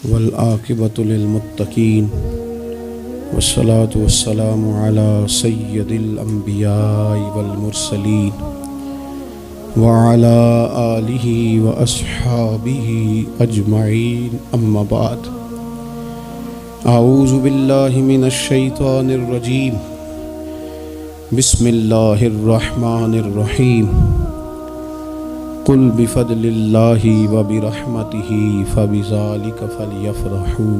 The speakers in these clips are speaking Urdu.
والعاقبۃ للمتقین والصلاة والسلام علی سید الانبیاء والمرسلین وعلی آلہ واصحابہ اجمعین اما بعد اعوذ باللہ من الشیطان الرجیم بسم اللہ الرحمن الرحیم قل بفضل اللہ وبرحمتہ فبذلک فلیفرحوا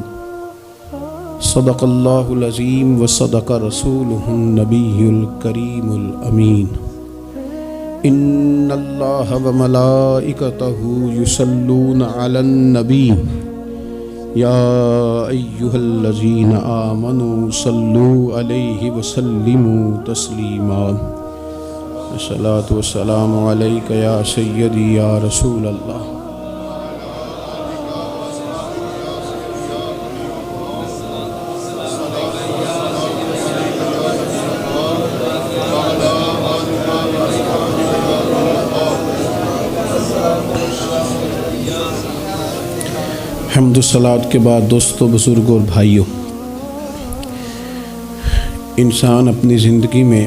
صدق اللہ العظیم وصدق رسولہ النبی الکریم الامین ان اللہ وملائکتہ یصلون علی النبی یا ایہا الذین آمنوا صلوا علیہ وسلموا تسلیما الصلاۃ والسلام علیک یا سیدی یا رسول اللہ حمد و صلوات کے بعد دوستو، بزرگوں اور بھائیوں، انسان اپنی زندگی میں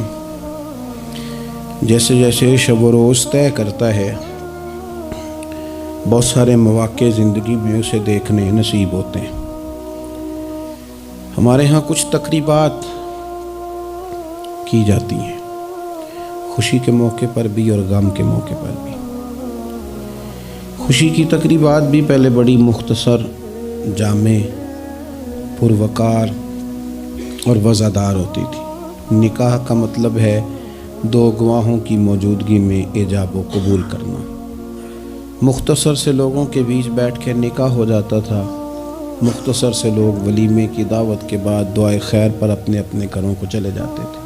جیسے جیسے شب و روز طے کرتا ہے، بہت سارے مواقع زندگی میں اسے دیکھنے نصیب ہوتے ہیں۔ ہمارے ہاں کچھ تقریبات کی جاتی ہیں، خوشی کے موقع پر بھی اور غم کے موقع پر بھی۔ خوشی کی تقریبات بھی پہلے بڑی مختصر، جامع، پروقار اور وزادار ہوتی تھی۔ نکاح کا مطلب ہے دو گواہوں کی موجودگی میں ایجاب و قبول کرنا۔ مختصر سے لوگوں کے بیچ بیٹھ کے نکاح ہو جاتا تھا، مختصر سے لوگ ولیمے کی دعوت کے بعد دعائے خیر پر اپنے اپنے گھروں کو چلے جاتے تھے۔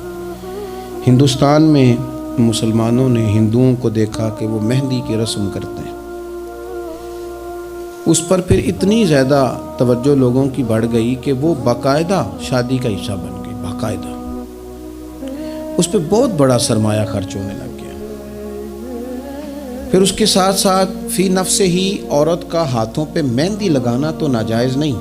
ہندوستان میں مسلمانوں نے ہندوؤں کو دیکھا کہ وہ مہندی کی رسم کرتے ہیں، اس پر پھر اتنی زیادہ توجہ لوگوں کی بڑھ گئی کہ وہ باقاعدہ شادی کا حصہ بن گئی، باقاعدہ اس پہ بہت بڑا سرمایہ خرچ ہونے لگ گیا۔ پھر اس کے ساتھ ساتھ فی نفس ہی عورت کا ہاتھوں پہ مہندی لگانا تو ناجائز نہیں،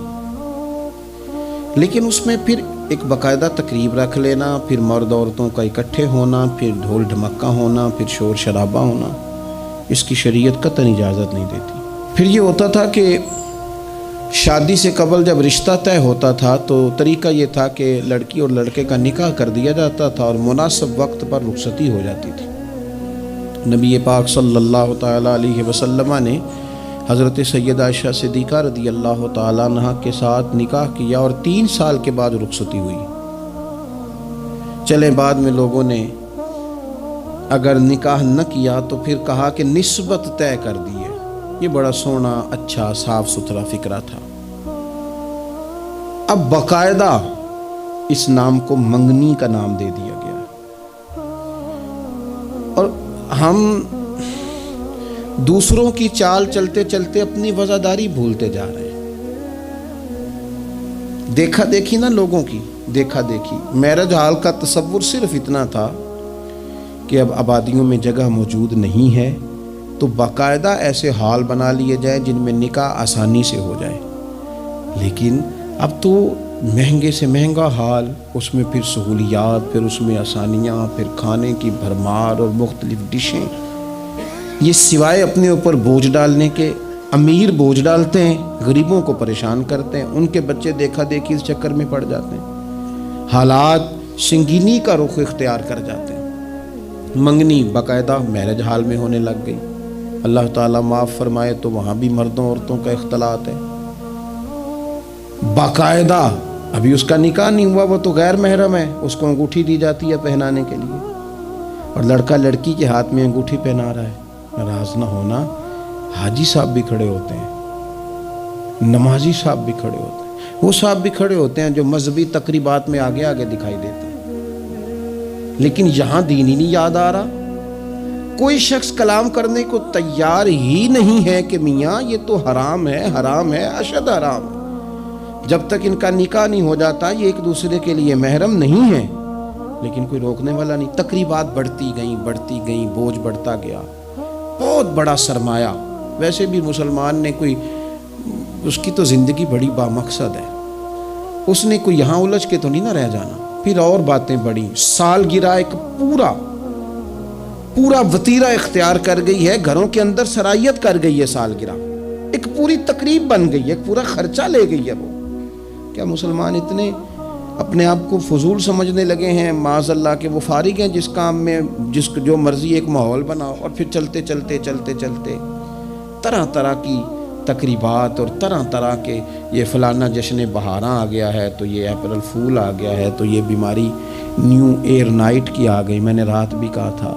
لیکن اس میں پھر ایک باقاعدہ تقریب رکھ لینا، پھر مرد عورتوں کا اکٹھے ہونا، پھر ڈھول ڈھمکا ہونا، پھر شور شرابہ ہونا، اس کی شریعت قطعاً اجازت نہیں دیتی۔ پھر یہ ہوتا تھا کہ شادی سے قبل جب رشتہ طے ہوتا تھا تو طریقہ یہ تھا کہ لڑکی اور لڑکے کا نکاح کر دیا جاتا تھا اور مناسب وقت پر رخصتی ہو جاتی تھی۔ نبی پاک صلی اللہ تعالیٰ علیہ وسلم نے حضرت سیدہ عائشہ صدیقہ رضی اللہ تعالیٰ عنہ کے ساتھ نکاح کیا اور 3 سال کے بعد رخصتی ہوئی۔ چلیں بعد میں لوگوں نے اگر نکاح نہ کیا تو پھر کہا کہ نسبت طے کر دی ہے۔ یہ بڑا سونا، اچھا، صاف ستھرا فکرہ تھا۔ اب باقاعدہ اس نام کو منگنی کا نام دے دیا گیا، اور ہم دوسروں کی چال چلتے چلتے اپنی وفاداری بھولتے جا رہے ہیں۔ دیکھا دیکھی نا لوگوں کی، دیکھا دیکھی۔ میرج ہال کا تصور صرف اتنا تھا کہ اب آبادیوں میں جگہ موجود نہیں ہے تو باقاعدہ ایسے ہال بنا لیے جائیں جن میں نکاح آسانی سے ہو جائے، لیکن اب تو مہنگے سے مہنگا ہال، اس میں پھر سہولیات، پھر اس میں آسانیاں، پھر کھانے کی بھرمار اور مختلف ڈشیں۔ یہ سوائے اپنے اوپر بوجھ ڈالنے کے، امیر بوجھ ڈالتے ہیں، غریبوں کو پریشان کرتے ہیں، ان کے بچے دیکھا دیکھی اس چکر میں پڑ جاتے ہیں، حالات سنگینی کا رخ اختیار کر جاتے ہیں۔ منگنی باقاعدہ میرج ہال میں ہونے لگ گئی۔ اللہ تعالیٰ معاف فرمائے تو وہاں بھی مردوں عورتوں کا اختلاط ہے باقاعدہ۔ ابھی اس کا نکاح نہیں ہوا، وہ تو غیر محرم ہے، اس کو انگوٹھی دی جاتی ہے پہنانے کے لیے، اور لڑکا لڑکی کے ہاتھ میں انگوٹھی پہنا رہا ہے۔ ناراض نہ ہونا، حاجی صاحب بھی کھڑے ہوتے ہیں، نمازی صاحب بھی کھڑے ہوتے ہیں، وہ صاحب بھی کھڑے ہوتے ہیں جو مذہبی تقریبات میں آگے آگے دکھائی دیتے ہیں، لیکن یہاں دین ہی نہیں یاد آ رہا۔ کوئی شخص کلام کرنے کو تیار ہی نہیں ہے کہ میاں یہ تو حرام ہے، حرام ہے، اشد حرام ہے۔ جب تک ان کا نکاح نہیں ہو جاتا یہ ایک دوسرے کے لیے محرم نہیں ہے، لیکن کوئی روکنے والا نہیں۔ تقریبات بڑھتی گئیں، بوجھ بڑھتا گیا، بہت بڑا سرمایہ۔ ویسے بھی مسلمان نے کوئی اس کی تو زندگی بڑی بامقصد ہے، اس نے کوئی یہاں الجھ کے تو نہیں نہ رہ جانا. پھر اور باتیں بڑی، سالگرہ ایک پورا وتیرہ اختیار کر گئی ہے، گھروں کے اندر سرائیت کر گئی ہے. سالگرہ ایک پوری تقریب بن گئی ہے، ایک پورا خرچہ لے گئی ہے. وہ کیا مسلمان اتنے اپنے آپ کو فضول سمجھنے لگے ہیں معاذ اللہ کہ وہ فارغ ہیں جس کام میں جس جو مرضی ایک ماحول بناؤ، اور پھر چلتے طرح طرح کی تقریبات اور طرح طرح کے یہ فلانا جشن بہاراں آ گیا ہے، تو یہ اپریل فول آ گیا ہے، تو یہ بیماری نیو ایئر نائٹ کی آ گئی. میں نے رات بھی کہا تھا،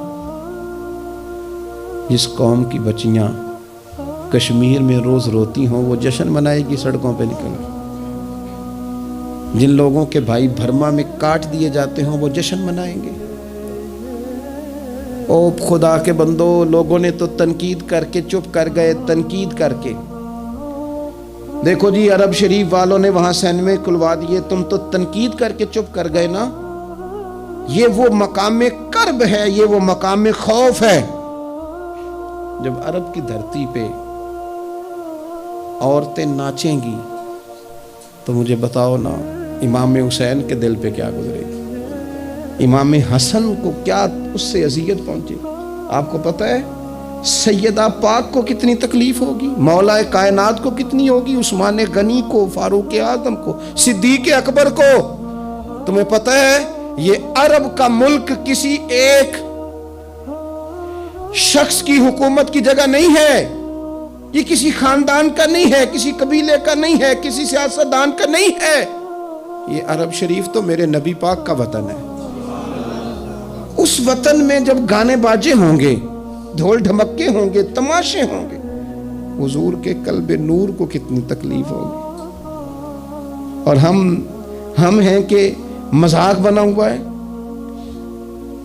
جس قوم کی بچیاں کشمیر میں روز روتی ہوں وہ جشن منائے گی سڑکوں پہ نکل. جن لوگوں کے بھائی برما میں کاٹ دیے جاتے ہوں وہ جشن منائیں گے. او خدا کے بندو، لوگوں نے تو تنقید کر کے چپ کر گئے. تنقید کر کے دیکھو جی، عرب شریف والوں نے وہاں سینمے کھلوا دیے، تم تو تنقید کر کے چپ کر گئے نا. یہ وہ مقام کرب ہے، یہ وہ مقام خوف ہے. جب عرب کی دھرتی پہ عورتیں ناچیں گی تو مجھے بتاؤ نا، امام حسین کے دل پہ کیا گزرے گی؟ امام حسن کو کیا اس سے اذیت پہنچے گی؟ آپ کو پتہ ہے سیدہ پاک کو کتنی تکلیف ہوگی، مولا کائنات کو کتنی ہوگی، عثمان غنی کو، فاروق اعظم کو، صدیق اکبر کو. تمہیں پتہ ہے یہ عرب کا ملک کسی ایک شخص کی حکومت کی جگہ نہیں ہے، یہ کسی خاندان کا نہیں ہے، کسی قبیلے کا نہیں ہے، کسی سیاستدان کا نہیں ہے. یہ عرب شریف تو میرے نبی پاک کا وطن ہے. اس وطن میں جب گانے باجے ہوں گے، ڈھول ڈھمکے ہوں گے، تماشے ہوں گے، حضور کے قلب نور کو کتنی تکلیف ہوگی. اور ہم ہیں کہ مذاق بنا ہوا ہے.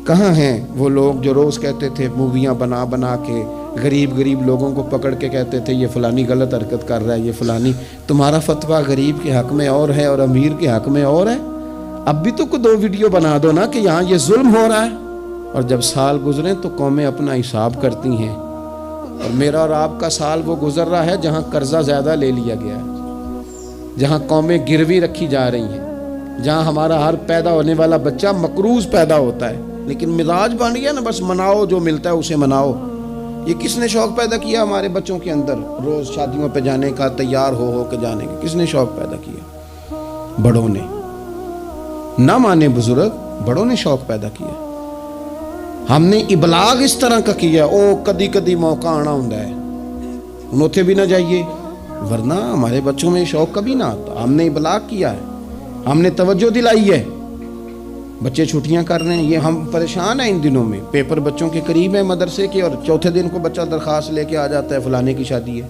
کہاں ہیں وہ لوگ جو روز کہتے تھے موویاں بنا کے غریب لوگوں کو پکڑ کے کہتے تھے یہ فلانی غلط حرکت کر رہا ہے، یہ فلانی. تمہارا فتویٰ غریب کے حق میں اور ہے اور امیر کے حق میں اور ہے. اب بھی تو کوئی 2 ویڈیو بنا دو نا کہ یہاں یہ ظلم ہو رہا ہے. اور جب سال گزرے تو قومیں اپنا حساب کرتی ہیں. اور میرا اور آپ کا سال وہ گزر رہا ہے جہاں قرضہ زیادہ لے لیا گیا ہے، جہاں قومیں گروی رکھی جا رہی ہیں، جہاں ہمارا ہر پیدا ہونے والا بچہ مقروض پیدا ہوتا ہے. لیکن مزاج بن گیا نا، بس مناؤ، جو ملتا ہے اسے مناؤ. یہ کس نے شوق پیدا کیا ہمارے بچوں کے اندر روز شادیوں پہ جانے کا، تیار ہو کے جانے کا؟ کس نے شوق پیدا کیا؟ بڑوں نے. نہ مانے بزرگ، بڑوں نے شوق پیدا کیا. ہم نے ابلاغ اس طرح کا کیا، او کدی موقع آنا ہوتا ہے انہوں بھی نہ جائیے، ورنہ ہمارے بچوں میں شوق کبھی نہ آتا. ہم نے ابلاغ کیا ہے، ہم نے توجہ دلائی ہے. بچے چھٹیاں کر رہے ہیں، یہ ہم پریشان ہیں ان دنوں میں. پیپر بچوں کے قریب ہیں مدرسے کے، اور چوتھے دن کو بچہ درخواست لے کے آ جاتا ہے فلانے کی شادی ہے،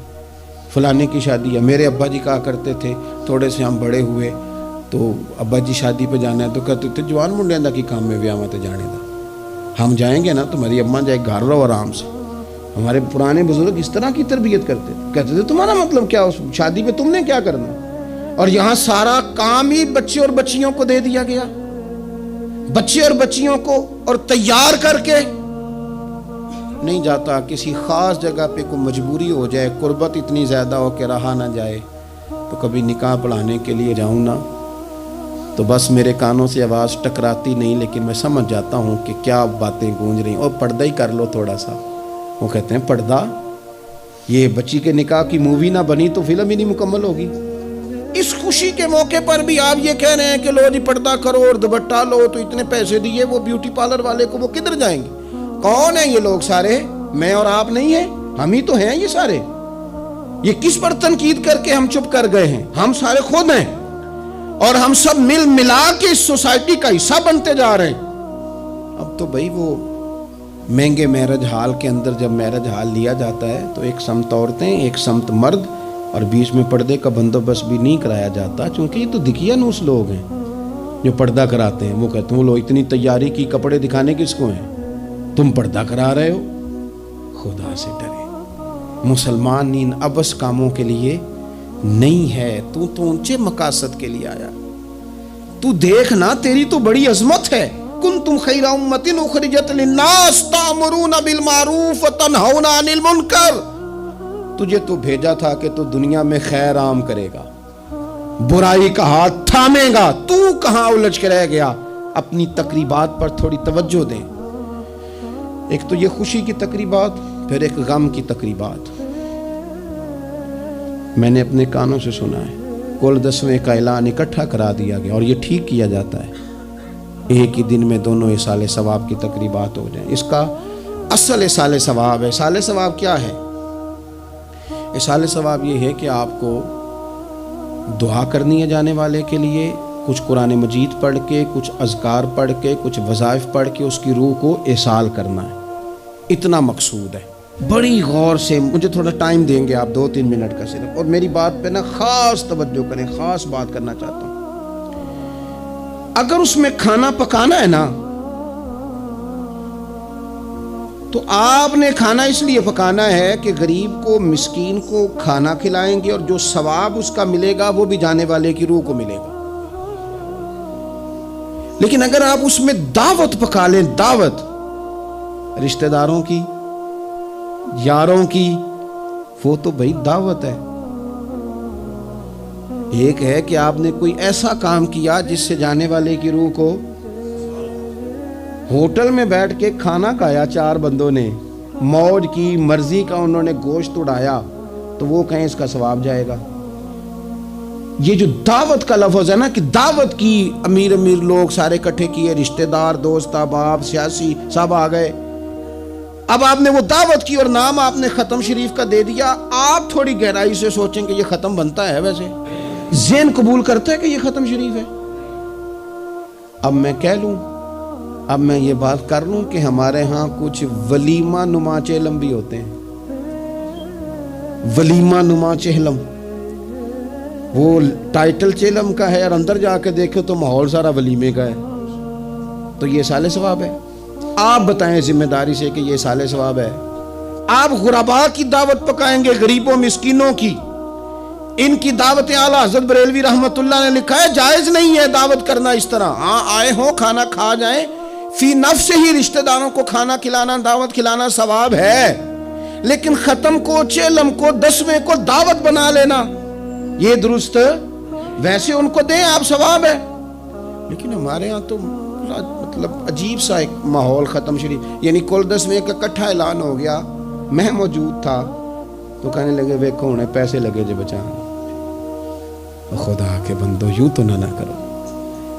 فلانے کی شادی ہے. میرے ابا جی کہا کرتے تھے، تھوڑے سے ہم بڑے ہوئے تو ابا جی شادی پہ جانا ہے تو کہتے تھے جوان منڈیاں دا کی کام میں ویاواں تے جانے دا، ہم جائیں گے نا تمہاری اماں جائے گھر رہو آرام سے. ہمارے پرانے بزرگ اس طرح کی تربیت کرتے تھے. کہتے تھے تمہارا مطلب کیا، اس شادی پہ تم نے کیا کرنا؟ اور یہاں سارا کام ہی بچے اور بچیوں کو دے دیا گیا. بچے اور بچیوں کو اور تیار کر کے نہیں جاتا. کسی خاص جگہ پہ کوئی مجبوری ہو جائے، قربت اتنی زیادہ ہو کہ رہا نہ جائے، تو کبھی نکاح پڑھانے کے لیے جاؤں نا تو بس میرے کانوں سے آواز ٹکراتی نہیں، لیکن میں سمجھ جاتا ہوں کہ کیا باتیں گونج رہی ہیں. اور پردہ ہی کر لو تھوڑا سا. وہ کہتے ہیں پردہ، یہ بچی کے نکاح کی مووی نہ بنی تو فلم ہی نہیں مکمل ہوگی. اس خوشی کے موقع پر بھی آپ یہ کہہ رہے ہیں کہ لو جی پردہ کرو اور دوپٹہ لو، تو اتنے پیسے دیے وہ بیوٹی پارلر والے کو، وہ کدھر جائیں گے؟ کون ہیں یہ لوگ سارے؟ میں اور آپ نہیں ہیں، ہم ہی تو ہیں یہ سارے. یہ کس پر تنقید کر کے ہم چپ کر گئے ہیں؟ ہم سارے خود ہیں، اور ہم سب ملا کے اس سوسائٹی کا حصہ بنتے جا رہے ہیں. اب تو بھائی وہ مہنگے میرج ہال کے اندر جب میرج ہال لیا جاتا ہے تو ایک سمت عورتیں، ایک سمت مرد، اور بیچ میں پردے کا بندوبست بھی نہیں کرایا جاتا، چونکہ یہ تو دکھیا نوس لوگ ہیں جو پردہ کراتے ہیں. وہ کہتے ہیں وہ لوگ اتنی تیاری کی، کپڑے دکھانے کس کو ہیں؟ تم پردہ کرا رہے ہو. خدا سے ڈرے. مسلمان ان ابس کاموں کے لیے نہیں ہے. تو اونچے مقاصد کے لیے آیا. تو دیکھنا تیری تو بڑی عظمت ہے. کنتم خیر امۃ اخرجت للناس تأمرون بالمعروف وتنہون عن المنکر. تجھے تو بھیجا تھا کہ تو دنیا میں خیر عام کرے گا، برائی کا ہاتھ تھامے گا، تو کہاں الجھ کے رہ گیا؟ اپنی تقریبات پر تھوڑی توجہ دیں۔ ایک تو یہ خوشی کی تقریبات، پھر ایک غم کی تقریبات۔ میں نے اپنے کانوں سے سنا ہے کل 10ویں کا اعلان اکٹھا کرا دیا گیا، اور یہ ٹھیک کیا جاتا ہے، ایک ہی دن میں دونوں اصال ثواب کی تقریبات ہو جائیں۔ اس کا اصل اصال ثواب ہے۔ اصال ثواب کیا ہے؟ اصال ثواب یہ ہے کہ آپ کو دعا کرنی ہے جانے والے کے لیے، کچھ قرآن مجید پڑھ کے، کچھ اذکار پڑھ کے، کچھ وظائف پڑھ کے اس کی روح کو ایصال کرنا ہے، اتنا مقصود ہے۔ بڑی غور سے، مجھے تھوڑا ٹائم دیں گے آپ 2-3 منٹ کا صرف، اور میری بات پہ نا خاص توجہ کریں، خاص بات کرنا چاہتا ہوں۔ اگر اس میں کھانا پکانا ہے نا، تو آپ نے کھانا اس لیے پکانا ہے کہ غریب کو، مسکین کو کھانا کھلائیں گے، اور جو ثواب اس کا ملے گا وہ بھی جانے والے کی روح کو ملے گا۔ لیکن اگر آپ اس میں دعوت پکا لیں، دعوت رشتہ داروں کی، یاروں کی، وہ تو بھائی دعوت ہے۔ ایک ہے کہ آپ نے کوئی ایسا کام کیا جس سے جانے والے کی روح کو، ہوٹل میں بیٹھ کے کھانا کھایا 4 بندوں نے، موج کی، مرضی کا انہوں نے گوشت اڑایا، تو وہ کہیں اس کا ثواب جائے گا۔ یہ جو دعوت کا لفظ ہے نا، کہ دعوت کی، امیر لوگ سارے اکٹھے کیے، رشتہ دار، دوست احباب، سیاسی سب آ گئے، اب آپ نے وہ دعوت کی اور نام آپ نے ختم شریف کا دے دیا۔ آپ تھوڑی گہرائی سے سوچیں کہ یہ ختم بنتا ہے؟ ویسے ذہن قبول کرتا ہے کہ یہ ختم شریف ہے؟ اب میں کہہ لوں، اب میں یہ بات کر لوں کہ ہمارے ہاں کچھ ولیمہ نما چہلم بھی ہوتے ہیں، ولیمہ نما چہلم، وہ ٹائٹل چہلم کا ہے اور اندر جا کے دیکھو تو ماحول سارا ولیمے کا ہے، تو یہ سال ثواب ہے؟ آپ بتائیں ذمہ داری سے کہ یہ سال ثواب ہے؟ آپ غرباء کی دعوت پکائیں گے، غریبوں مسکینوں کی، ان کی دعوتیں اعلیٰ حضرت بریلوی رحمت اللہ نے لکھا ہے جائز نہیں ہے دعوت کرنا اس طرح۔ ہاں آئے ہوں، کھانا کھا جائیں، فی نفس ہی رشتہ داروں کو کھانا کھلانا، دعوت کھلانا ثواب ہے، لیکن ختم کو، چہلم کو، 10ویں کو دعوت بنا لینا یہ درست؟ ویسے ان کو دیں آپ، ثواب ہے، لیکن ہمارے ہاں تو مطلب عجیب سا ایک ماحول ختم شریف، یعنی کل 10ویں کا اکٹھا اعلان ہو گیا، میں موجود تھا، تو کہنے لگے ویکھو ہونے پیسے لگے جو بچانے۔ خدا کے بندو یوں تو نہ کرو۔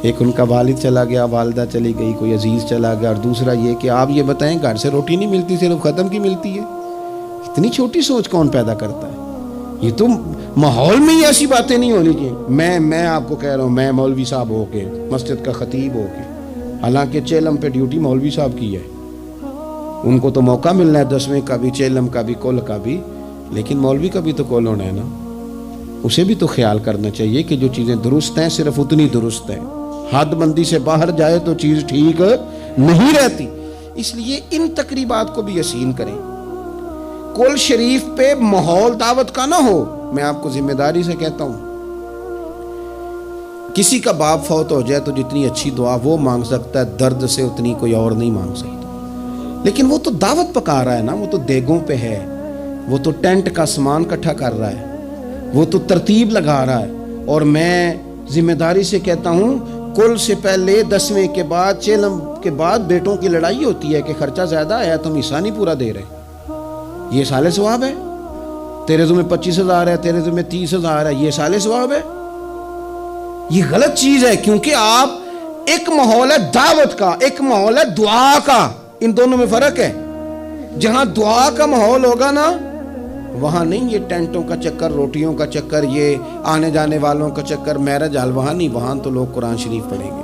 ایک ان کا والد چلا گیا، والدہ چلی گئی، کوئی عزیز چلا گیا، اور دوسرا یہ کہ آپ یہ بتائیں گھر سے روٹی نہیں ملتی، صرف ختم کی ملتی ہے۔ اتنی چھوٹی سوچ کون پیدا کرتا ہے؟ یہ تو ماحول میں ہی ایسی باتیں نہیں ہونی چاہیے۔ میں آپ کو کہہ رہا ہوں، میں مولوی صاحب ہو کے، مسجد کا خطیب ہو کے، حالانکہ چہلم پہ ڈیوٹی مولوی صاحب کی ہے، ان کو تو موقع ملنا ہے 10ویں کا بھی، چہلم کا بھی، کل کا بھی، لیکن مولوی کا بھی تو کل ہونا ہے نا، اسے بھی تو خیال کرنا چاہیے کہ جو چیزیں درست ہیں صرف اتنی درست ہیں، حد بندی سے باہر جائے تو چیز ٹھیک نہیں رہتی۔ اس لیے ان تقریبات کو بھی یقین کریں۔ کل شریف پہ ماحول دعوت کا نہ ہو، میں آپ کو ذمہ داری سے کہتا ہوں، کسی کا باپ فوت ہو جائے تو جتنی اچھی دعا وہ مانگ سکتا ہے، درد سے اتنی کوئی اور نہیں مانگ سکتا، لیکن وہ تو دعوت پکا رہا ہے نا، وہ تو دیگوں پہ ہے، وہ تو ٹینٹ کا سامان اکٹھا کر رہا ہے، وہ تو ترتیب لگا رہا ہے۔ اور میں ذمہ داری سے کہتا ہوں، کل سے پہلے 10ویں کے بعد، چہلم کے بعد بیٹوں کی لڑائی ہوتی ہے کہ خرچہ زیادہ ہے تو ہم حصہ نہیں پورا دے رہے، یہ سال ثواب ہے؟ تیرے ذمہ 25,000 ہے، تیرے ذمہ 30,000 ہے، یہ سال ثواب ہے؟ یہ غلط چیز ہے، کیونکہ آپ، ایک ماحول ہے دعوت کا، ایک ماحول ہے دعا کا، ان دونوں میں فرق ہے۔ جہاں دعا کا ماحول ہوگا نا، وہاں نہیں یہ ٹینٹوں کا چکر، روٹیوں کا چکر، یہ آنے جانے والوں کا چکر، میرج حال، وہاں نہیں، وہاں تو لوگ قرآن شریف پڑھیں گے،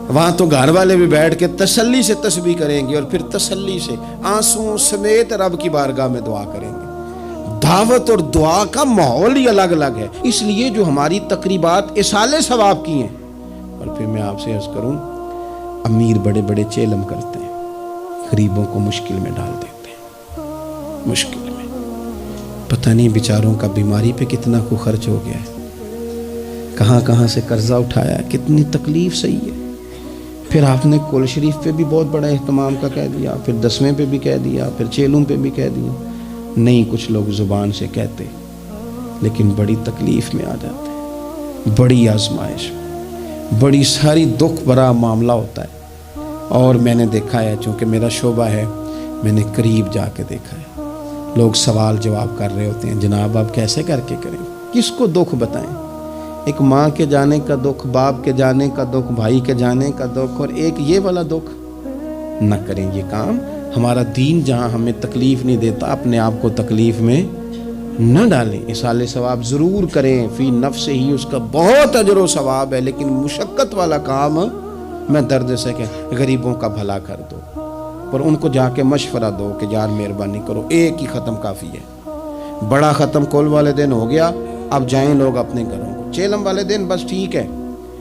وہاں تو گھر والے بھی بیٹھ کے تسلی سے تسبیح کریں گے، اور پھر تسلی سے آنسوں سمیت رب کی بارگاہ میں دعا کریں گے۔ دعوت اور دعا کا ماحول ہی الگ الگ ہے۔ اس لیے جو ہماری تقریبات اصال ثواب کی ہیں، اور پھر میں آپ سے عرض کروں، امیر بڑے بڑے چہلم کرتے ہیں، غریبوں کو مشکل میں ڈال دیتے ہیں، مشکل میں، پتہ نہیں بیچاروں کا بیماری پہ کتنا کو خرچ ہو گیا ہے، کہاں کہاں سے قرضہ اٹھایا ہے، کتنی تکلیف صحیح ہے۔ پھر آپ نے کل شریف پہ بھی بہت بڑا اہتمام کا کہہ دیا، پھر 10ویں پہ بھی کہہ دیا، پھر چہلم پہ بھی کہہ دیا، نہیں کچھ لوگ زبان سے کہتے لیکن بڑی تکلیف میں آ جاتے ہیں، بڑی آزمائش، بڑی ساری دکھ بھرا معاملہ ہوتا ہے۔ اور میں نے دیکھا ہے، چونکہ میرا شعبہ ہے، میں نے قریب جا کے دیکھا ہے، لوگ سوال جواب کر رہے ہوتے ہیں، جناب آپ کیسے کر کے کریں، کس کو دکھ بتائیں؟ ایک ماں کے جانے کا دکھ، باپ کے جانے کا دکھ، بھائی کے جانے کا دکھ، اور ایک یہ والا دکھ۔ نہ کریں یہ کام۔ ہمارا دین جہاں ہمیں تکلیف نہیں دیتا، اپنے آپ کو تکلیف میں نہ ڈالیں۔ اصالِ ثواب ضرور کریں، فی نفس ہی اس کا بہت اجر و ثواب ہے، لیکن مشقت والا کام میں درد سے کہ غریبوں کا بھلا کر دو، اور ان کو جا کے مشورہ دو کہ یار مہربانی کرو، ایک ہی ختم کافی ہے۔ بڑا ختم کول والے دن ہو گیا، اب جائیں لوگ اپنے گھروں کو۔ چیلم والے دن بس ٹھیک ہے،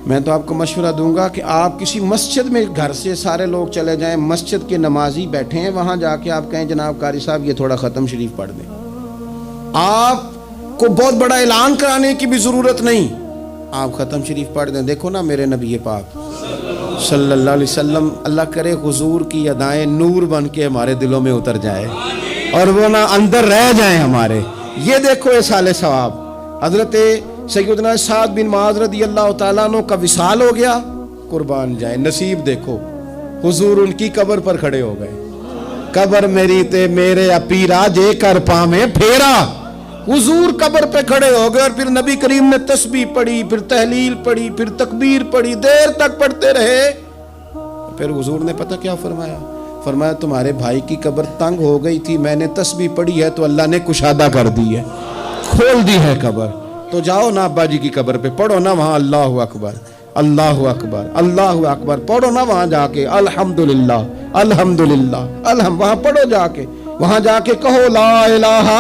میں تو آپ کو مشورہ دوں گا کہ آپ کسی مسجد میں گھر سے سارے لوگ چلے جائیں، مسجد کے نمازی بیٹھے ہیں، وہاں جا کے آپ کہیں جناب قاری صاحب یہ تھوڑا ختم شریف پڑھ دیں۔ آپ کو بہت بڑا اعلان کرانے کی بھی ضرورت نہیں، آپ ختم شریف پڑھ دیں۔ دیکھو نا میرے نبی پاک صلی اللہ علیہ وسلم، اللہ کرے حضور کی ادائیں نور بن کے ہمارے دلوں میں اتر جائے اور وہ نہ اندر رہ جائیں ہمارے۔ یہ دیکھو اصالِ ثواب۔ حضرت سیدنا سعد بن معاذ رضی اللہ تعالیٰ عنہ کا وصال ہو گیا، قربان جائے، نصیب دیکھو، حضور ان کی قبر پر کھڑے ہو گئے۔ قبر میری تے میرے اپیرا جے کر پامیں پھیرا، حضور قبر پہ کھڑے ہو گئے، اور پھر نبی کریم نے تسبیح پڑھی، پھر تحلیل پڑھی، پھر تکبیر پڑھی، دیر تک پڑھتے رہے۔ پھر حضور نے پتہ کیا فرمایا؟ فرمایا تمہارے بھائی کی قبر تنگ ہو گئی تھی، میں نے تسبیح پڑھی ہے تو اللہ نے کشادہ کر دی ہے، کھول دی ہے قبر، تو جاؤ نا ابا جی کی قبر پہ پڑھو نا وہاں اللہ اکبر اللہ اکبر اللہ اکبر، پڑھو نا وہاں جا کے الحمدللہ الحمدللہ وہاں پڑھو جا کے، وہاں جا کے کہو لا الہ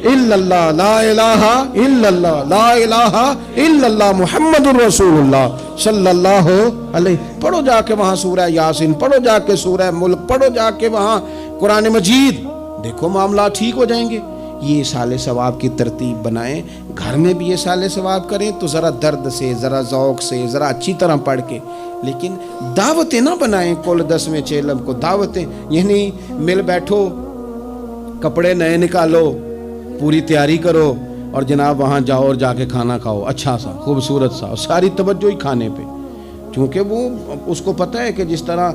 الا اللہ لا الہ الا اللہ لا الہ الا اللہ محمد الرسول اللہ صلی اللہ علیہ، پڑھو جا کے وہاں سورہ یاسین، پڑھو جا کے سورہ ملک، پڑھو جا کے وہاں قرآن مجید، دیکھو معاملات ٹھیک ہو جائیں گے۔ یہ اصالِ ثواب کی ترتیب بنائیں، گھر میں بھی یہ اصالِ ثواب کریں تو ذرا درد سے، ذرا ذوق سے، ذرا اچھی طرح پڑھ کے، لیکن دعوتیں نہ بنائیں کل 10ویں چیلم کو، دعوتیں یعنی مل بیٹھو، کپڑے نئے نکالو، پوری تیاری کرو، اور جناب وہاں جاؤ اور جا کے کھانا کھاؤ اچھا سا خوبصورت سا، اور ساری توجہ ہی کھانے پہ، چونکہ وہ اس کو پتہ ہے کہ جس طرح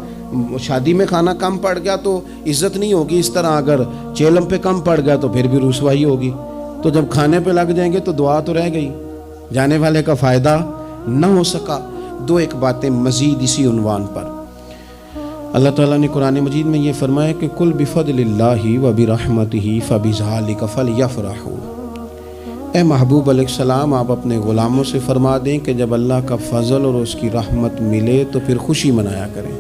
شادی میں کھانا کم پڑ گیا تو عزت نہیں ہوگی، اس طرح اگر چیلم پہ کم پڑ گیا تو پھر بھی رسوائی ہوگی، تو جب کھانے پہ لگ جائیں گے تو دعا تو رہ گئی، جانے والے کا فائدہ نہ ہو سکا۔ دو ایک باتیں مزید اسی عنوان پر، اللہ تعالیٰ نے قرآن مجید میں یہ فرمایا کہ قل بفضل اللہ وبرحمتہ فبذلک فلیفرحوا، اے محبوب علیہ السلام آپ اپنے غلاموں سے فرما دیں کہ جب اللہ کا فضل اور اس کی رحمت ملے تو پھر خوشی منایا کریں،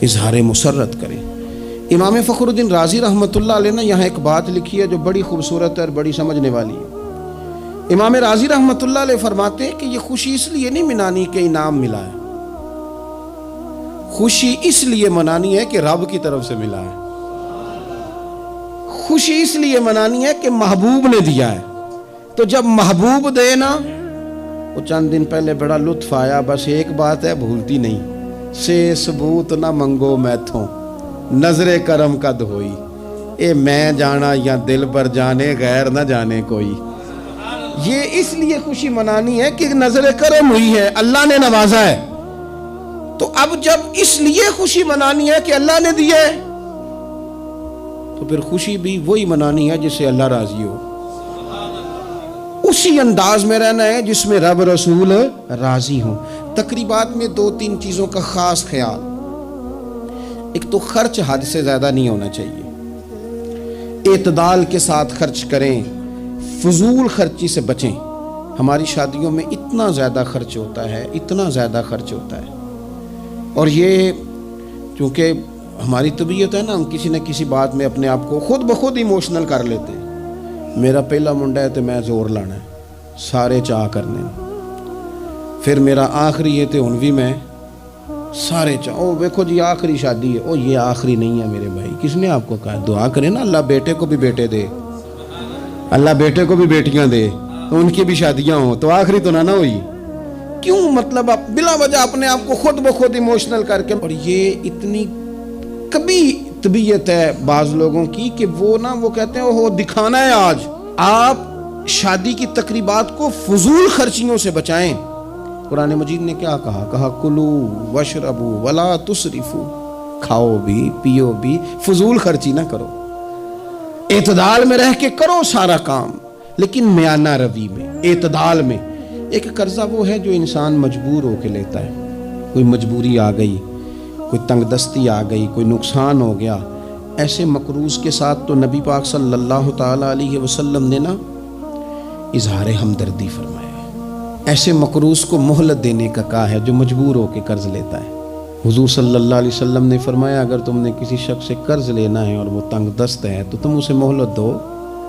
اظہار مسرت کریں۔ امام فخر الدین رازی رحمۃ اللہ علیہ نے یہاں ایک بات لکھی ہے جو بڑی خوبصورت ہے اور بڑی سمجھنے والی ہے۔ امام رازی رحمۃ اللہ علیہ فرماتے ہیں کہ یہ خوشی اس لیے نہیں منانی کہ انعام ملا ہے، خوشی اس لیے منانی ہے کہ رب کی طرف سے ملا ہے، خوشی اس لیے منانی ہے کہ محبوب نے دیا ہے، تو جب محبوب دے نا، وہ چند دن پہلے بڑا لطف آیا، بس ایک بات ہے بھولتی نہیں، سے ثبوت نہ منگو میتھوں نظر کرم قد ہوئی، اے میں جانا یا دل پر جانے غیر نہ جانے کوئی۔ یہ اس لیے خوشی منانی ہے کہ نظر کرم ہوئی ہے، اللہ نے نوازا ہے، تو اب جب اس لیے خوشی منانی ہے کہ اللہ نے دیا ہے تو پھر خوشی بھی وہی منانی ہے جس سے اللہ راضی ہو، اسی انداز میں رہنا ہے جس میں رب رسول راضی ہوں۔ تقریبات میں دو تین چیزوں کا خاص خیال، ایک تو خرچ حد سے زیادہ نہیں ہونا چاہیے، اعتدال کے ساتھ خرچ کریں، فضول خرچی سے بچیں۔ ہماری شادیوں میں اتنا زیادہ خرچ ہوتا ہے، اتنا زیادہ خرچ ہوتا ہے، اور یہ چونکہ ہماری طبیعت ہے نا، ہم کسی نہ کسی بات میں اپنے آپ کو خود بخود ایموشنل کر لیتے ہیں۔ میرا پہلا منڈا ہے تو میں زور لانا ہے، سارے چاہ کرنے، پھر میرا آخری ہے تو ہن بھی میں سارے چاہ، او دیکھو جی آخری شادی ہے، او یہ آخری نہیں ہے میرے بھائی، کس نے آپ کو کہا؟ دعا کریں نا اللہ بیٹے کو بھی بیٹے دے، اللہ بیٹے کو بھی بیٹیاں دے، تو ان کی بھی شادیاں ہوں، تو آخری تو نہ ہوئی۔ کیوں مطلب بلا وجہ اپنے آپ کو خود بخود ایموشنل کر کے، اور یہ اتنی کبھی طبیعت ہے بعض لوگوں کی کہ وہ کہتے ہیں وہ دکھانا ہے آج. آپ شادی کی تقریبات کو فضول خرچیوں سے بچائیں. قرآن مجید نے کیا کہا کلو وشربو ولا تسرفو، کھاؤ بھی پیو بھی، فضول خرچی نہ کرو، اعتدال میں رہ کے کرو سارا کام، لیکن میانہ روی میں، اعتدال میں. ایک قرضہ وہ ہے جو انسان مجبور ہو کے لیتا ہے. کوئی مجبوری آ گئی، کوئی تنگ دستی آ گئی، کوئی نقصان ہو گیا، ایسے مقروض کے ساتھ تو نبی پاک صلی اللہ تعالیٰ علیہ وسلم نے اظہار ہمدردی فرمایا ہے. ایسے مقروض کو مہلت دینے کا کہا ہے جو مجبور ہو کے قرض لیتا ہے. حضور صلی اللہ علیہ وسلم نے فرمایا اگر تم نے کسی شخص سے قرض لینا ہے اور وہ تنگ دست ہے تو تم اسے مہلت دو.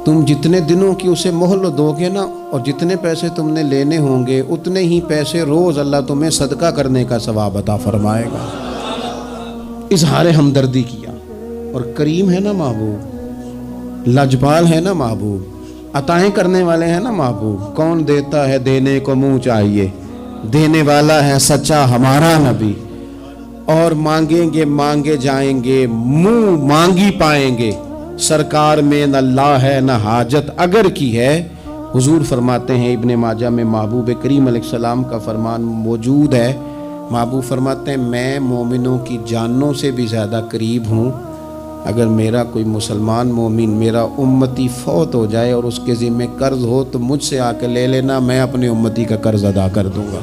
تم جتنے دنوں کی اسے مہلت دو گے اور جتنے پیسے تم نے لینے ہوں گے اتنے ہی پیسے روز اللہ تمہیں صدقہ کرنے کا ثواب عطا فرمائے گا. اظہار ہمدردی کیا. اور کریم ہے محبوب، لاجپال ہے محبوب، عطائیں کرنے والے ہیں محبوب. کون دیتا ہے دینے کو منہ چاہیے، دینے والا ہے سچا ہمارا نبی. اور مانگیں گے مانگے جائیں گے، منہ مانگی پائیں گے. سرکار میں نہ لا ہے نہ حاجت اگر کی ہے. حضور فرماتے ہیں ابن ماجہ میں محبوب کریم علیہ السلام کا فرمان موجود ہے. محبوب فرماتے ہیں میں مومنوں کی جانوں سے بھی زیادہ قریب ہوں. اگر میرا کوئی مسلمان مومن میرا امتی فوت ہو جائے اور اس کے ذمہ قرض ہو تو مجھ سے آ کے لے لینا، میں اپنے امتی کا قرض ادا کر دوں گا.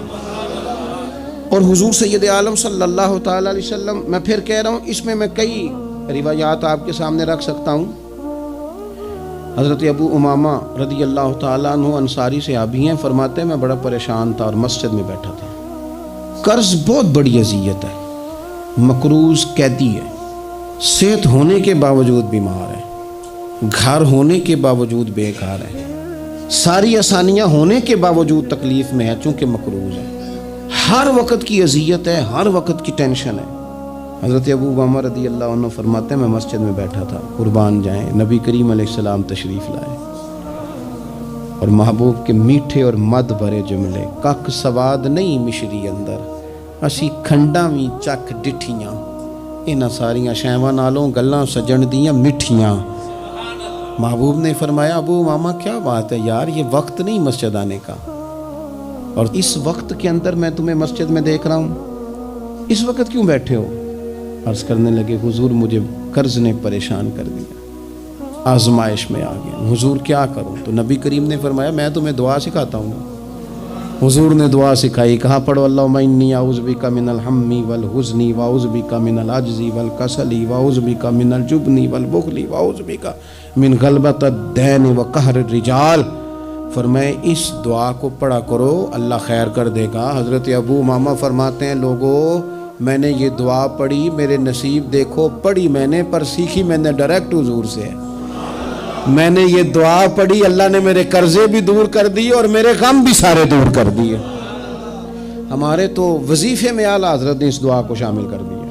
اور حضور سید عالم صلی اللہ تعالیٰ علیہ وسلم، میں پھر کہہ رہا ہوں اس میں کئی روایات آپ کے سامنے رکھ سکتا ہوں. حضرت ابو امامہ رضی اللہ تعالیٰ عنہ انصاری صحابی ہیں، فرماتے ہیں میں بڑا پریشان تھا اور مسجد میں بیٹھا تھا. قرض بہت بڑی اذیت ہے. مقروض قیدی ہے، صحت ہونے کے باوجود بیمار ہے، گھر ہونے کے باوجود بے گھر ہے، ساری آسانیاں ہونے کے باوجود تکلیف میں ہے چونکہ مقروض ہے. ہر وقت کی اذیت ہے، ہر وقت کی ٹینشن ہے. حضرت ابو امامہ رضی اللہ عنہ فرماتے ہیں میں مسجد میں بیٹھا تھا، قربان جائیں نبی کریم علیہ السلام تشریف لائے اور محبوب کے میٹھے اور مد بھرے جملے، کک سواد نہیں مشری اندر اسی کھنڈاں وی چک ڈٹھیاں، انہاں ساریاں شیواں نالوں گلاں سجن دیاں مٹھیاں. محبوب نے فرمایا ابو امامہ کیا بات ہے یار، یہ وقت نہیں مسجد آنے کا، اور اس وقت کے اندر میں تمہیں مسجد میں دیکھ رہا ہوں، اس وقت کیوں بیٹھے ہو؟ عرض کرنے لگے حضور مجھے قرض نے پریشان کر دیا، آزمائش میں آ گیا، حضور کیا کروں؟ تو نبی کریم نے فرمایا میں تمہیں دعا سکھاتا ہوں. حضور نے دعا سکھائی، کہا پڑھو اللہم انی اعوذ بک من الہم والحزن واعوذ بک من العجز والکسل واعوذ بک من الجبن والبخل واعوذ بک من غلبۃ الدین وقہر الرجال. فرمائے اس دعا کو پڑھا کرو اللہ خیر کر دے گا. حضرت ابو امامہ فرماتے ہیں لوگوں میں نے یہ دعا پڑھی، میرے نصیب دیکھو، پڑھی میں نے پر سیکھی میں نے ڈائریکٹ حضور سے ہے. میں نے یہ دعا پڑھی، اللہ نے میرے قرضے بھی دور کر دیے اور میرے غم بھی سارے دور کر دیے. ہمارے تو وظیفے میں اعلیٰ حضرت نے اس دعا کو شامل کر دیا.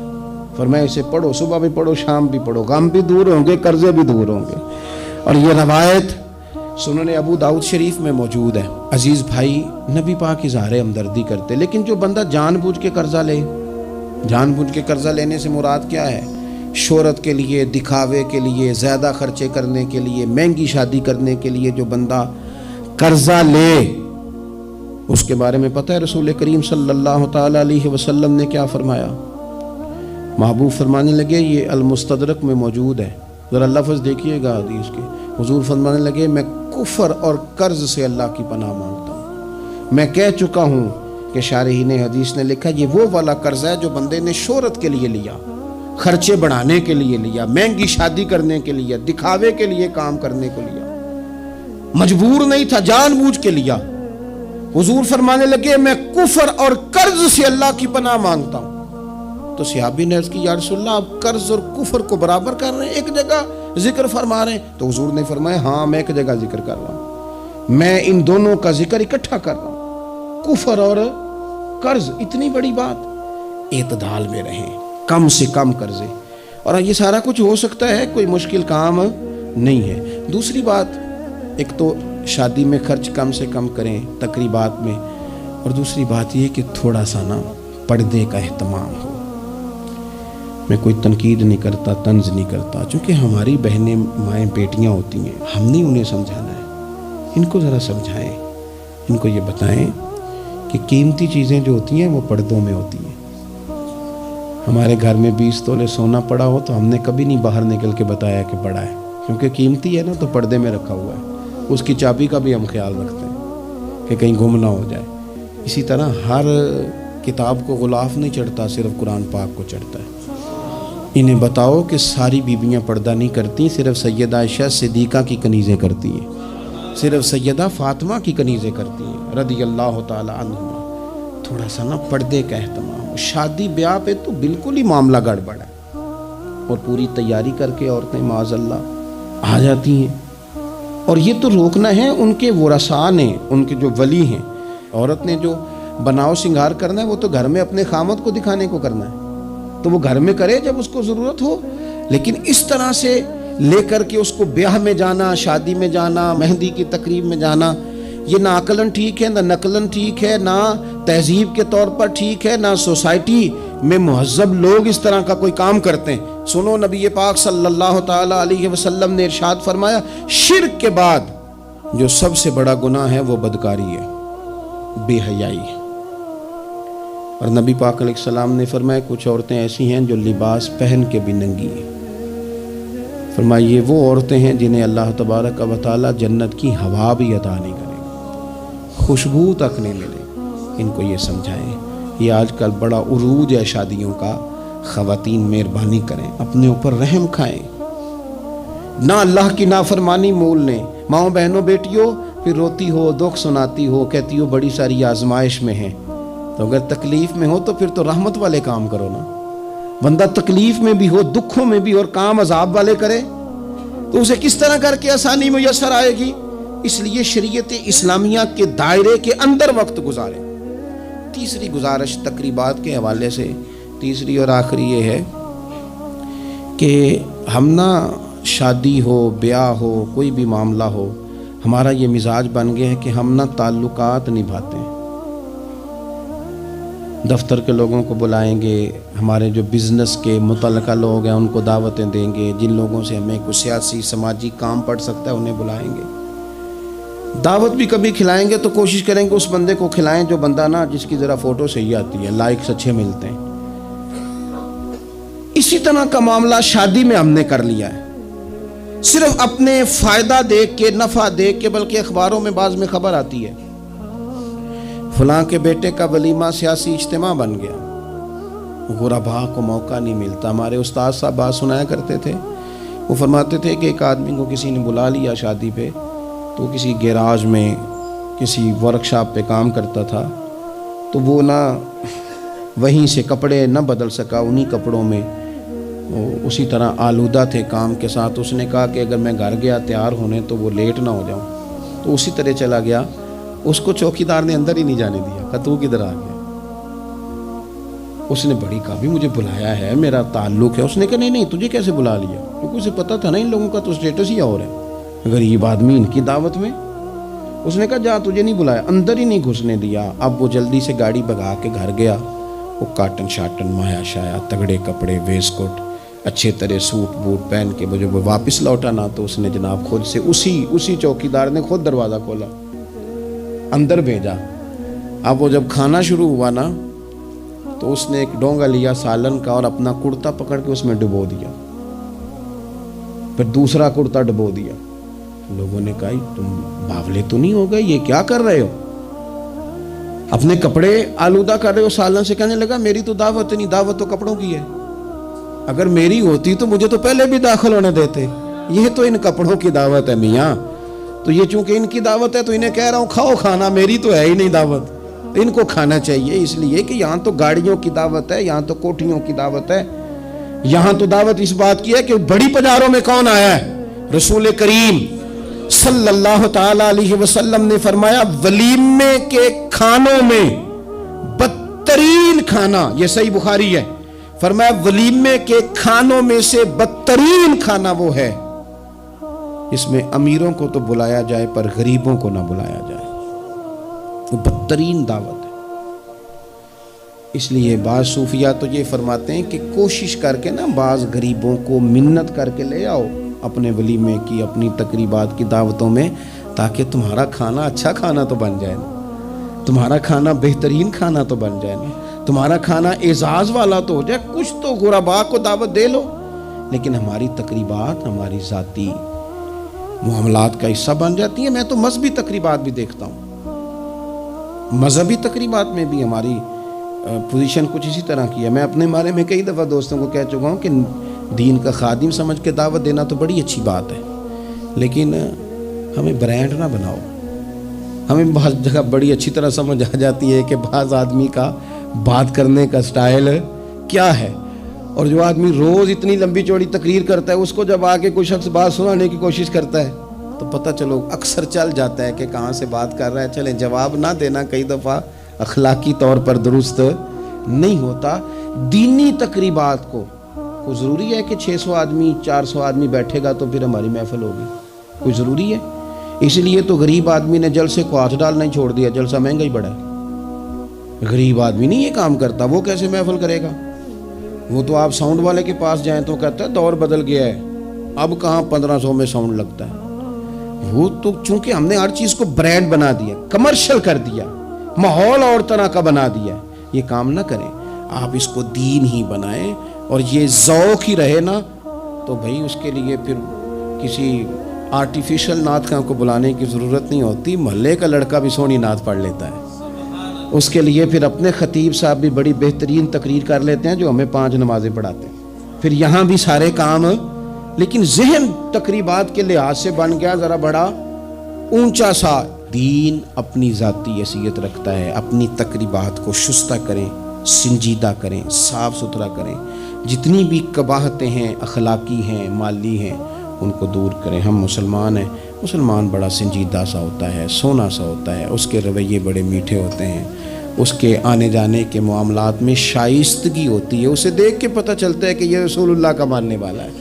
فرمایا اسے پڑھو، صبح بھی پڑھو شام بھی پڑھو، غم بھی دور ہوں گے قرضے بھی دور ہوں گے. اور یہ روایت سنن ابو داؤد شریف میں موجود ہے. عزیز بھائی نبی پاک اظہار ہمدردی کرتے، لیکن جو بندہ جان بوجھ کے قرضہ لے، جان بوجھ کے قرضہ لینے سے مراد کیا ہے؟ شہرت کے لیے، دکھاوے کے لیے، زیادہ خرچے کرنے کے لیے، مہنگی شادی کرنے کے لیے جو بندہ قرضہ لے اس کے بارے میں پتہ ہے رسول کریم صلی اللہ تعالیٰ علیہ وسلم نے کیا فرمایا؟ محبوب فرمانے لگے یہ المستدرک میں موجود ہے، ذرا لفظ دیکھیے گا حدیث کے. حضور فرمانے لگے میں کفر اور قرض سے اللہ کی پناہ مانگتا ہوں. میں کہہ چکا ہوں کہ شارحین حدیث نے لکھا یہ وہ والا قرض ہے جو بندے نے شہرت کے لیے لیا، خرچے بڑھانے کے لیے لیا، مہنگی شادی کرنے کے لیے، دکھاوے کے لیے کام کرنے کو لیا، مجبور نہیں تھا، جان بوجھ کے لیا. حضور فرمانے لگے میں کفر اور قرض سے اللہ کی پناہ مانگتا ہوں. تو صحابی نے عرض کی یا رسول اللہ آپ قرض اور کفر کو برابر کر رہے ہیں، ایک جگہ ذکر فرما رہے ہیں؟ تو حضور نے فرمایا ہاں میں ایک جگہ ذکر کر رہا ہوں، میں ان دونوں کا ذکر اکٹھا کر رہا ہوں، کفر اور قرض. اتنی بڑی بات، اعتدال میں رہیں، کم سے کم قرضے. اور یہ سارا کچھ ہو سکتا ہے، کوئی مشکل کام نہیں ہے. دوسری بات، ایک تو شادی میں خرچ کم سے کم کریں تقریبات میں، اور دوسری بات یہ کہ تھوڑا سا پردے کا اہتمام ہو. میں کوئی تنقید نہیں کرتا، طنز نہیں کرتا، چونکہ ہماری بہنیں مائیں بیٹیاں ہوتی ہیں، ہم نے انہیں سمجھانا ہے۔ ان کو ذرا سمجھائیں، ان کو یہ بتائیں کہ قیمتی چیزیں جو ہوتی ہیں وہ پردوں میں ہوتی ہیں۔ ہمارے گھر میں 20 تولے سونا پڑا ہو تو ہم نے کبھی نہیں باہر نکل کے بتایا کہ پڑا ہے، کیونکہ قیمتی ہے نا، تو پردے میں رکھا ہوا ہے، اس کی چابی کا بھی ہم خیال رکھتے ہیں کہ کہیں گم نہ ہو جائے۔ اسی طرح ہر کتاب کو غلاف نہیں چڑھتا، صرف قرآن پاک کو چڑھتا ہے۔ انہیں بتاؤ کہ ساری بیویاں پردہ نہیں کرتی، صرف سیدہ عائشہ صدیقہ کی کنیزیں کرتی ہیں، صرف سیدہ فاطمہ کی کنیزیں کرتی ہیں رضی اللہ تعالی عنہما۔ تھوڑا سا نا پردے کا اہتمام۔ شادی بیاہ پہ تو بالکل ہی معاملہ گڑبڑ ہے، اور پوری تیاری کر کے عورتیں معاذ اللہ آ جاتی ہیں، اور یہ تو روکنا ہے ان کے ورثاء نے، ان کے جو ولی ہیں۔ عورت نے جو بناؤ سنگار کرنا ہے وہ تو گھر میں اپنے خامد کو دکھانے کو کرنا ہے، تو وہ گھر میں کرے جب اس کو ضرورت ہو، لیکن اس طرح سے لے کر کے اس کو بیاہ میں جانا، شادی میں جانا، مہندی کی تقریب میں جانا، یہ نہ عقلاً ٹھیک ہے، نہ نقلاً ٹھیک ہے، نہ تہذیب کے طور پر ٹھیک ہے، نہ سوسائٹی میں مہذب لوگ اس طرح کا کوئی کام کرتے ہیں۔ سنو، نبی پاک صلی اللہ تعالی علیہ وسلم نے ارشاد فرمایا، شرک کے بعد جو سب سے بڑا گناہ ہے وہ بدکاری ہے، بے حیائی ہے۔ اور نبی پاک علیہ السلام نے فرمایا کچھ عورتیں ایسی ہیں جو لباس پہن کے بھی ننگی ہیں۔ فرمایا یہ وہ عورتیں ہیں جنہیں اللہ تبارک و تعالی جنت کی ہوا بھی عطا نہیں کرے گا، خوشبو تک نہیں ملے۔ ان کو یہ سمجھائیں۔ یہ آج کل بڑا عروج ہے شادیوں کا۔ خواتین مہربانی کریں، اپنے اوپر رحم کھائیں، نہ اللہ کی نافرمانی مول لیں۔ ماؤں بہنوں بیٹیوں، پھر روتی ہو، دکھ سناتی ہو، کہتی ہو بڑی ساری آزمائش میں ہیں، تو اگر تکلیف میں ہو تو پھر تو رحمت والے کام کرو نا۔ بندہ تکلیف میں بھی ہو، دکھوں میں بھی، اور کام عذاب والے کرے تو اسے کس طرح کر کے آسانی میسر آئے گی؟ اس لیے شریعت اسلامیہ کے دائرے کے اندر وقت گزاریں۔ تیسری گزارش تقریبات کے حوالے سے، تیسری اور آخری یہ ہے کہ ہم نہ شادی ہو، بیاہ ہو، کوئی بھی معاملہ ہو، ہمارا یہ مزاج بن گیا ہے کہ ہم نہ تعلقات نبھاتے ہیں۔ دفتر کے لوگوں کو بلائیں گے، ہمارے جو بزنس کے متعلقہ لوگ ہیں ان کو دعوتیں دیں گے، جن لوگوں سے ہمیں کوئی سیاسی سماجی کام پڑ سکتا ہے انہیں بلائیں گے۔ دعوت بھی کبھی کھلائیں گے تو کوشش کریں گے اس بندے کو کھلائیں جو بندہ نا جس کی ذرا فوٹو صحیح آتی ہے، لائکس اچھے ملتے ہیں۔ اسی طرح کا معاملہ شادی میں ہم نے کر لیا ہے، صرف اپنے فائدہ دیکھ کے، نفع دیکھ کے، بلکہ اخباروں میں بعض میں خبر آتی ہے فلاں کے بیٹے کا ولیمہ سیاسی اجتماع بن گیا، غربا کو موقع نہیں ملتا۔ ہمارے استاد صاحب بات سنایا کرتے تھے، وہ فرماتے تھے کہ ایک آدمی کو کسی نے بلا لیا شادی پہ، تو کسی گیراج میں کسی ورکشاپ پہ کام کرتا تھا، تو وہ نہ وہیں سے کپڑے نہ بدل سکا، انہی کپڑوں میں وہ اسی طرح آلودہ تھے کام کے ساتھ۔ اس نے کہا کہ اگر میں گھر گیا تیار ہونے تو وہ لیٹ نہ ہو جاؤں، تو اسی طرح چلا گیا۔ اس کو چوکیدار نے اندر ہی نہیں جانے دیا، کہا تو کدھر آ گیا؟ اس نے بڑی کہا بھی مجھے بلایا ہے، میرا تعلق ہے۔ اس نے کہا نہیں تجھے کیسے بلا لیا؟ کیونکہ اسے پتا تھا نا ان لوگوں کا تو اسٹیٹس ہی اور ہے، غریب آدمی ان کی دعوت میں۔ اس نے کہا جا تجھے نہیں بلایا، اندر ہی نہیں گھسنے دیا۔ اب وہ جلدی سے گاڑی بھگا کے گھر گیا، وہ کاٹن شاٹن مایا شایا تگڑے کپڑے، ویسٹ کوٹ، اچھے طرح سوٹ بوٹ پہن کے جب وہ واپس لوٹا نا تو اس نے جناب خود سے اسی چوکیدار نے خود دروازہ کھولا، اندر بھیجا۔ اب وہ جب کھانا شروع ہوا نا تو اس نے ایک ڈونگا لیا سالن کا اور اپنا کرتا پکڑ کے اس میں ڈبو دیا، پھر دوسرا کرتا ڈبو دیا۔ لوگوں نے کہا تم باولے تو نہیں ہو گئے، یہ کیا کر رہے ہو؟ اپنے کپڑے آلودہ کر رہے ہو سالن سے۔ کہنے لگا میری تو دعوت نہیں، دعوت تو کپڑوں کی ہے، اگر میری ہوتی تو مجھے تو پہلے بھی داخل ہونے دیتے، یہ تو ان کپڑوں کی دعوت ہے میاں، تو یہ چونکہ ان کی دعوت ہے تو انہیں کہہ رہا ہوں کھاؤ کھانا، میری تو ہے ہی نہیں دعوت، ان کو کھانا چاہیے۔ اس لیے کہ یہاں تو گاڑیوں کی دعوت ہے، یہاں تو کوٹھیوں کی دعوت ہے، یہاں تو دعوت اس بات کی ہے کہ بڑی پجاروں میں کون آیا ہے؟ رسول کریم صلی اللہ تعالی علیہ وسلم نے فرمایا ولیمے کے کھانوں میں بدترین کھانا، یہ صحیح بخاری ہے، فرمایا ولیمے کے کھانوں میں سے بدترین کھانا وہ ہے اس میں امیروں کو تو بلایا جائے پر غریبوں کو نہ بلایا جائے، وہ بدترین دعوت ہے۔ اس لیے بعض صوفیہ تو یہ فرماتے ہیں کہ کوشش کر کے نا بعض غریبوں کو منت کر کے لے آؤ اپنے ولیمے کی، اپنی تقریبات کی دعوتوں میں، تاکہ تمہارا کھانا اچھا کھانا تو بن جائے نا، تمہارا کھانا بہترین کھانا تو بن جائے نا، تمہارا کھانا اعزاز والا تو ہو جائے، کچھ تو غرباء کو دعوت دے لو۔ لیکن ہماری تقریبات ہماری ذاتی معاملات کا حصہ بن جاتی ہیں۔ میں تو مذہبی تقریبات بھی دیکھتا ہوں، مذہبی تقریبات میں بھی ہماری پوزیشن کچھ اسی طرح کی ہے۔ میں اپنے بارے میں کئی دفعہ دوستوں کو کہہ چکا ہوں کہ دین کا خادم سمجھ کے دعوت دینا تو بڑی اچھی بات ہے، لیکن ہمیں برانڈ نہ بناؤ۔ ہمیں بعض جگہ بڑی اچھی طرح سمجھ آ جاتی ہے کہ بعض آدمی کا بات کرنے کا سٹائل کیا ہے، اور جو آدمی روز اتنی لمبی چوڑی تقریر کرتا ہے، اس کو جب آگے کوئی شخص بات سنانے کی کوشش کرتا ہے تو پتہ چلو اکثر چل جاتا ہے کہ کہاں سے بات کر رہا ہے۔ چلیں، جواب نہ دینا کئی دفعہ اخلاقی طور پر درست نہیں ہوتا۔ دینی تقریبات کو کوئی ضروری ہے کہ 600 آدمی 400 آدمی بیٹھے گا تو پھر ہماری محفل ہوگی؟ کوئی ضروری ہے؟ اس لیے تو غریب آدمی نے جلسے کو ہاتھ ڈالنا ہی چھوڑ دیا، جلسہ مہنگا ہی بڑا ہے۔ غریب آدمی نہیں یہ کام کرتا، وہ کیسے محفل کرے گا؟ وہ تو آپ ساؤنڈ والے کے پاس جائیں تو کہتا ہے دور بدل گیا ہے، اب کہاں 1500 میں ساؤنڈ لگتا ہے۔ وہ تو چونکہ ہم نے ہر چیز کو برانڈ بنا دیا، کمرشل کر دیا، ماحول اور طرح کا بنا دیا، یہ کام نہ کریں۔ آپ اس کو دین ہی بنائیں اور یہ ذوق ہی رہے نا، تو بھائی اس کے لیے پھر کسی آرٹیفیشل نعت خواں کو بلانے کی ضرورت نہیں ہوتی۔ محلے کا لڑکا بھی سونی نعت پڑھ لیتا ہے، اس کے لیے پھر اپنے خطیب صاحب بھی بڑی بہترین تقریر کر لیتے ہیں جو ہمیں 5 نمازیں پڑھاتے ہیں، پھر یہاں بھی سارے کام۔ لیکن ذہن تقریبات کے لحاظ سے بن گیا ذرا بڑا اونچا سا۔ دین اپنی ذاتی حیثیت رکھتا ہے، اپنی تقریبات کو شستہ کریں، سنجیدہ کریں، صاف ستھرا کریں، جتنی بھی قباحتیں ہیں، اخلاقی ہیں، مالی ہیں، ان کو دور کریں۔ ہم مسلمان ہیں، مسلمان بڑا سنجیدہ سا ہوتا ہے، سونا سا ہوتا ہے، اس کے رویے بڑے میٹھے ہوتے ہیں، اس کے آنے جانے کے معاملات میں شائستگی ہوتی ہے، اسے دیکھ کے پتہ چلتا ہے کہ یہ رسول اللہ کا ماننے والا ہے،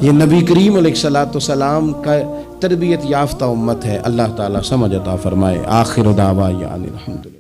یہ نبی کریم علیہ السلام کا تربیت یافتہ امت ہے۔ اللہ تعالیٰ سمجھ عطا فرمائے۔ آخر دعوانا الحمدللہ۔